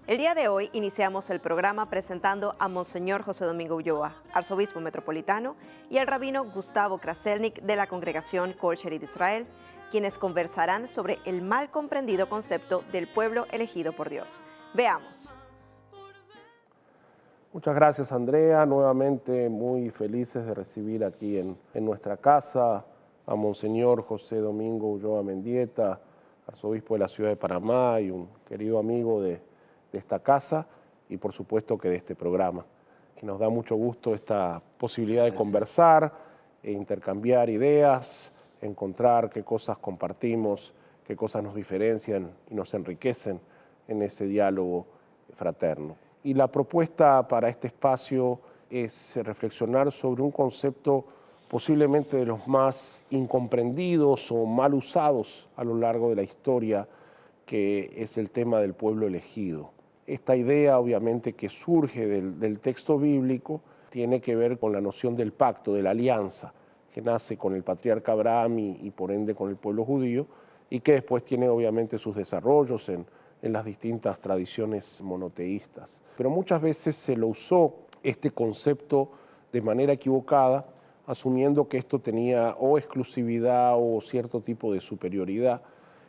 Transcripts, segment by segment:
El día de hoy iniciamos el programa presentando a Monseñor José Domingo Ulloa, arzobispo metropolitano, y al rabino Gustavo Kraselnik de la congregación Kol Sherit Israel, quienes conversarán sobre el mal comprendido concepto del pueblo elegido por Dios. Veamos. Muchas gracias, Andrea. Nuevamente muy felices de recibir aquí en nuestra casa a Monseñor José Domingo Ulloa Mendieta, arzobispo de la ciudad de Panamá y un querido amigo de esta casa y por supuesto que de este programa, que nos da mucho gusto esta posibilidad de conversar, e intercambiar ideas, encontrar qué cosas compartimos, qué cosas nos diferencian y nos enriquecen en ese diálogo fraterno. Y la propuesta para este espacio es reflexionar sobre un concepto posiblemente de los más incomprendidos o mal usados a lo largo de la historia, que es el tema del pueblo elegido. Esta idea, obviamente, que surge del texto bíblico, tiene que ver con la noción del pacto, de la alianza, que nace con el patriarca Abraham y por ende con el pueblo judío, y que después tiene obviamente sus desarrollos en las distintas tradiciones monoteístas. Pero muchas veces se lo usó este concepto de manera equivocada, asumiendo que esto tenía o exclusividad o cierto tipo de superioridad,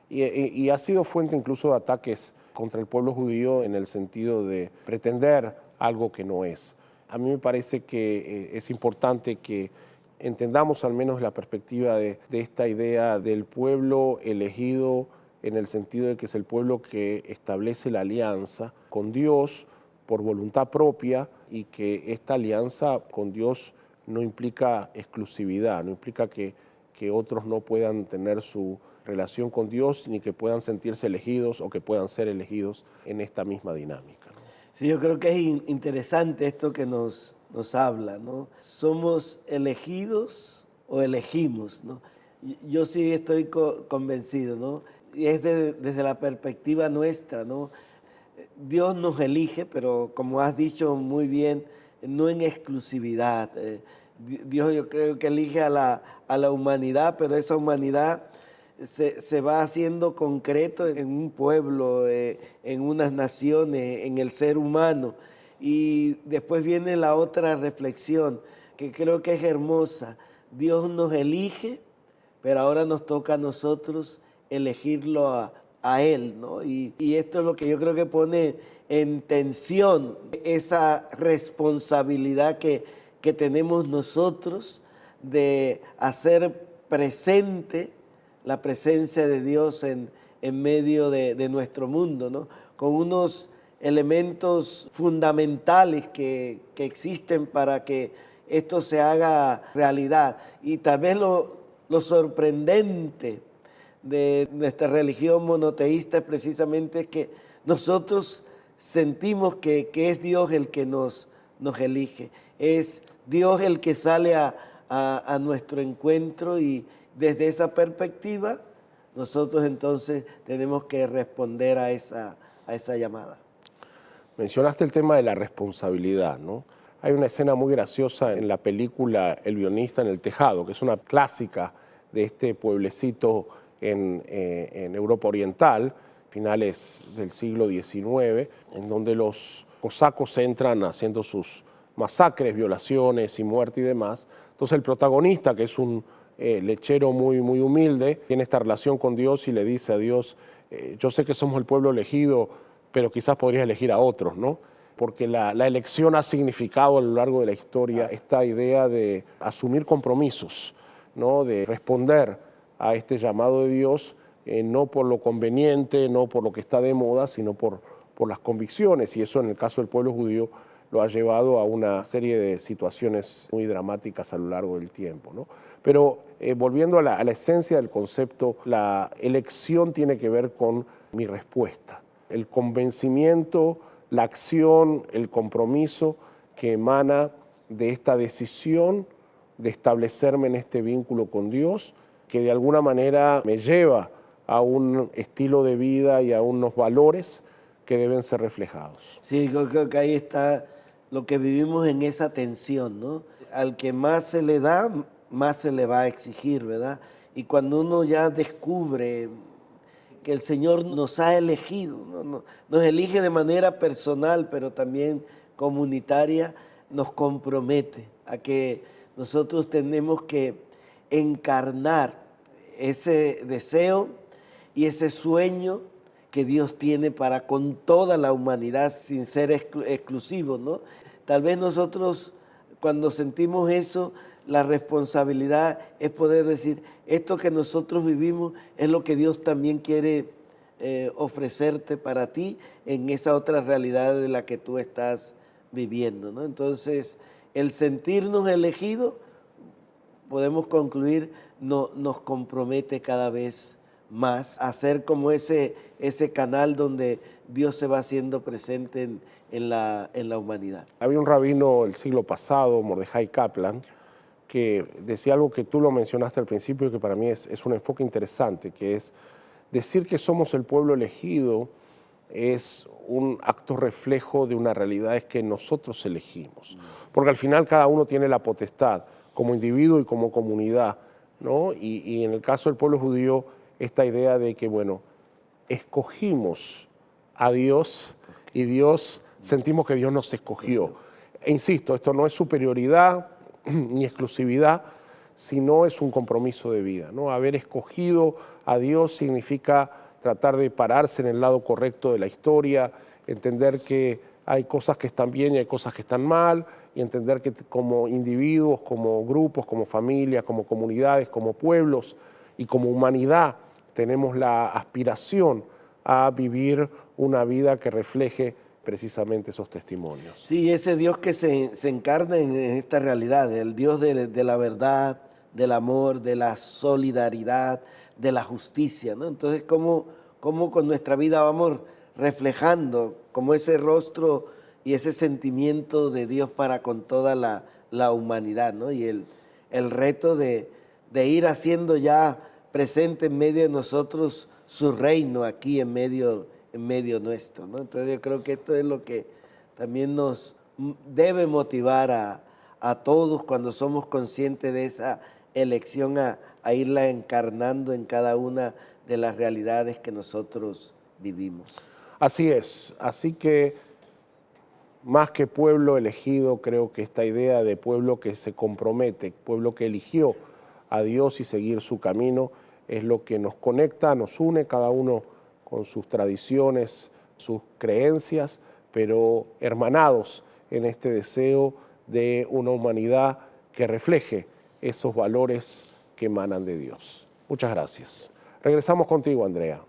y ha sido fuente incluso de ataques contra el pueblo judío en el sentido de pretender algo que no es. A mí me parece que es importante que entendamos al menos la perspectiva de esta idea del pueblo elegido, en el sentido de que es el pueblo que establece la alianza con Dios por voluntad propia, y que esta alianza con Dios no implica exclusividad, no implica que otros no puedan tener su relación con Dios, ni que puedan sentirse elegidos o que puedan ser elegidos en esta misma dinámica, ¿no? Sí, yo creo que es interesante esto que nos habla, ¿no? ¿Somos elegidos o elegimos, ¿no? Yo sí estoy convencido, ¿no? Y es desde la perspectiva nuestra, ¿no? Dios nos elige, pero como has dicho muy bien, no en exclusividad. Dios, yo creo que elige a la humanidad, pero esa humanidad se va haciendo concreto en un pueblo, en unas naciones, en el ser humano. Y después viene la otra reflexión, que creo que es hermosa. Dios nos elige, pero ahora nos toca a nosotros elegirlo a Él, ¿no? Y esto es lo que yo creo que pone en tensión esa responsabilidad que tenemos nosotros de hacer presente la presencia de Dios en medio de nuestro mundo, ¿no? Con unos elementos fundamentales que existen para que esto se haga realidad. Y tal vez lo sorprendente de nuestra religión monoteísta es precisamente que nosotros sentimos que es Dios el que nos elige, es Dios el que sale a nuestro encuentro, y desde esa perspectiva nosotros entonces tenemos que responder a esa llamada. Mencionaste el tema de la responsabilidad, ¿no? Hay una escena muy graciosa en la película El Violinista en el Tejado, que es una clásica de este pueblecito en Europa Oriental, finales del siglo XIX, en donde los cosacos entran haciendo sus masacres, violaciones y muerte y demás. Entonces el protagonista, que es un lechero muy humilde, tiene esta relación con Dios y le dice a Dios, yo sé que somos el pueblo elegido, pero quizás podrías elegir a otros, ¿no? Porque la elección ha significado a lo largo de la historia esta idea de asumir compromisos, ¿no? De responder a este llamado de Dios, no por lo conveniente, no por lo que está de moda, sino por las convicciones, y eso en el caso del pueblo judío lo ha llevado a una serie de situaciones muy dramáticas a lo largo del tiempo, ¿no? Pero volviendo a la esencia del concepto, la elección tiene que ver con mi respuesta, el convencimiento, la acción, el compromiso que emana de esta decisión de establecerme en este vínculo con Dios, que de alguna manera me lleva a un estilo de vida y a unos valores que deben ser reflejados. Sí, yo creo que ahí está lo que vivimos en esa tensión, ¿no? Al que más se le da, más se le va a exigir, ¿verdad? Y cuando uno ya descubre que el Señor nos ha elegido, ¿no? Nos elige de manera personal, pero también comunitaria, nos compromete a que nosotros tenemos que encarnar ese deseo y ese sueño que Dios tiene para con toda la humanidad sin ser exclusivos, ¿no? Tal vez nosotros cuando sentimos eso, la responsabilidad es poder decir, esto que nosotros vivimos es lo que Dios también quiere ofrecerte para ti en esa otra realidad de la que tú estás viviendo, ¿no? Entonces, el sentirnos elegidos, podemos concluir, nos compromete cada vez más a ser como ese canal donde Dios se va haciendo presente en la humanidad. Había un rabino el siglo pasado, Mordejai Kaplan, que decía algo que tú lo mencionaste al principio y que para mí es un enfoque interesante, que es decir que somos el pueblo elegido es un acto reflejo de una realidad es que nosotros elegimos, porque al final cada uno tiene la potestad como individuo y como comunidad, ¿no? Y en el caso del pueblo judío, esta idea de que, bueno, escogimos a Dios y Dios, sentimos que Dios nos escogió. E insisto, esto no es superioridad ni exclusividad, sino es un compromiso de vida, ¿no? Haber escogido a Dios significa tratar de pararse en el lado correcto de la historia, entender que hay cosas que están bien y hay cosas que están mal, y entender que como individuos, como grupos, como familias, como comunidades, como pueblos y como humanidad tenemos la aspiración a vivir una vida que refleje precisamente esos testimonios. Sí, ese Dios que se encarna en esta realidad, el Dios de la verdad, del amor, de la solidaridad, de la justicia, ¿no? Entonces, ¿cómo con nuestra vida vamos reflejando como ese rostro y ese sentimiento de Dios para con toda la humanidad, ¿no? Y el reto de ir haciendo ya presente en medio de nosotros su reino aquí en medio nuestro, ¿no? Entonces yo creo que esto es lo que también nos debe motivar a todos cuando somos conscientes de esa elección a irla encarnando en cada una de las realidades que nosotros vivimos. Así es, así que más que pueblo elegido, creo que esta idea de pueblo que se compromete, pueblo que eligió a Dios y seguir su camino, es lo que nos conecta, nos une, cada uno con sus tradiciones, sus creencias, pero hermanados en este deseo de una humanidad que refleje esos valores que emanan de Dios. Muchas gracias. Regresamos contigo, Andrea.